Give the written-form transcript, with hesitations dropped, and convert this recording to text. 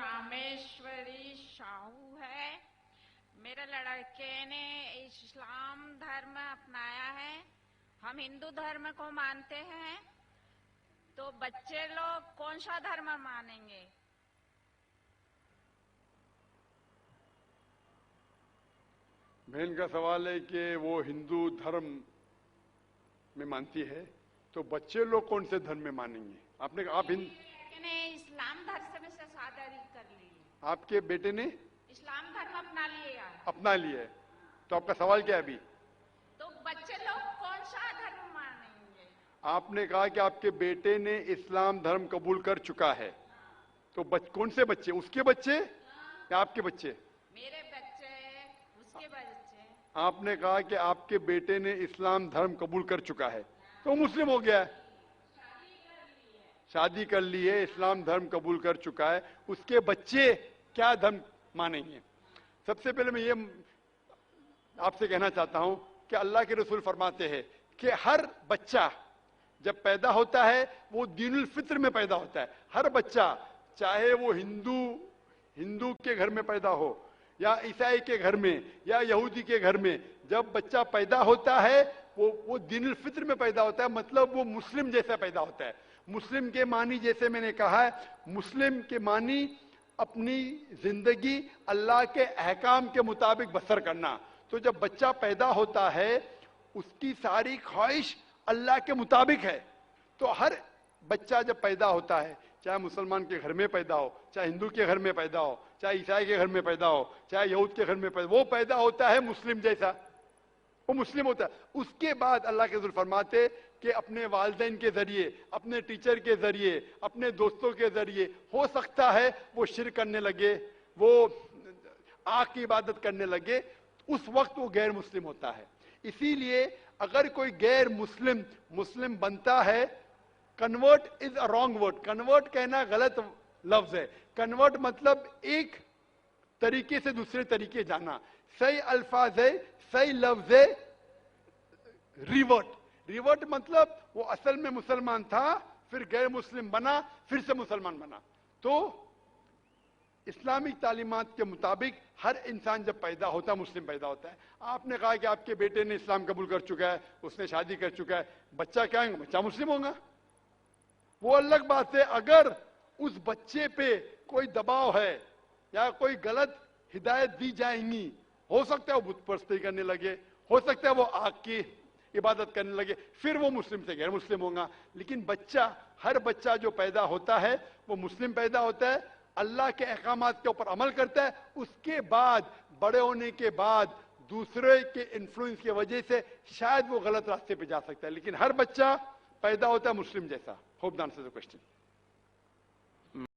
रामेश्वरी साहू है। मेरे लड़के ने इस्लाम धर्म अपनाया है। हम हिंदू धर्म को मानते हैं, तो बच्चे लोग कौन सा धर्म मानेंगे? बहन का सवाल है कि वो हिंदू धर्म में मानती है, तो बच्चे लोग कौन से धर्म में मानेंगे? आपने इस्लाम धर्म से शादी कर ली। आपके बेटे ने इस्लाम धर्म अपना लिया है, तो आपका सवाल क्या है अभी? तो बच्चे लोग कौन सा धर्म मानेंगे? आपने कहा कि आपके बेटे ने इस्लाम धर्म कबूल कर चुका है, तो कौन से बच्चे? उसके बच्चे या आपके बच्चे? मेरे बच्चे, उसके बच्चे। आपने कहा कि आपके बेटे ने इस्लाम धर्म कबूल कर चुका है, तो मुस्लिम हो गया है। शादी कर ली है, इस्लाम धर्म कबूल कर चुका है, उसके बच्चे क्या धर्म मानेंगे? सबसे पहले मैं ये आपसे कहना चाहता हूं कि अल्लाह के रसूल फरमाते हैं कि हर बच्चा जब पैदा होता है वो दीनुल फित्र में पैदा होता है। हर बच्चा, चाहे वो हिंदू के घर में पैदा हो या ईसाई के घर में या यहूदी के घर में, जब बच्चा पैदा होता है वो दीनुल फित्र में पैदा होता है, मतलब वो मुस्लिम जैसा पैदा होता है। मुस्लिम के मानी, जैसे मैंने कहा है, मुस्लिम के मानी अपनी जिंदगी अल्लाह के अहकाम के मुताबिक बसर करना। तो जब बच्चा पैदा होता है उसकी सारी ख्वाहिश अल्लाह के मुताबिक है। तो हर बच्चा जब पैदा होता है, चाहे मुसलमान के घर में पैदा हो, चाहे हिंदू के घर में पैदा हो, चाहे ईसाई के घर में पैदा हो, चाहे यहूद के घर में पैदा हो, वो पैदा होता है मुस्लिम जैसा, वो मुस्लिम होता है। उसके बाद अल्लाह के रसूल फरमाते कि अपने वालिदैन के जरिए, अपने टीचर के जरिए, अपने दोस्तों के जरिए हो सकता है वो शिर्क करने लगे, वो आग की इबादत करने लगे, उस वक्त वो गैर मुस्लिम होता है। इसीलिए अगर कोई गैर मुस्लिम बनता है, convert is a wrong word. Convert कहना गलत लफ्ज है। कन्वर्ट मतलब एक तरीके से दूसरे तरीके जाना। सही अल्फाज है, सही लफ्ज है रिवर्ट। रिवर्ट मतलब वो असल में मुसलमान था, फिर गैर मुस्लिम बना, फिर से मुसलमान बना। तो इस्लामिक तालीमात के मुताबिक हर इंसान जब पैदा होता है मुस्लिम पैदा होता है। आपने कहा कि आपके बेटे ने इस्लाम कबूल कर चुका है, उसने शादी कर चुका है, बच्चा क्या है? बच्चा मुस्लिम होगा। वो अलग बात है अगर उस बच्चे पे कोई दबाव है या कोई गलत हिदायत दी जाएंगी, हो सकता है वो बुत परस्ती करने लगे, हो सकता है वो आग की इबादत करने लगे, फिर वो मुस्लिम से गैर मुस्लिम होगा। लेकिन बच्चा, हर बच्चा जो पैदा होता है वो मुस्लिम पैदा होता है, अल्लाह के अहकामात के ऊपर अमल करता है। उसके बाद बड़े होने के बाद दूसरे के इन्फ्लुएंस की वजह से शायद वो गलत रास्ते पे जा सकता है, लेकिन हर बच्चा पैदा होता है मुस्लिम जैसा। Hope that answers the question.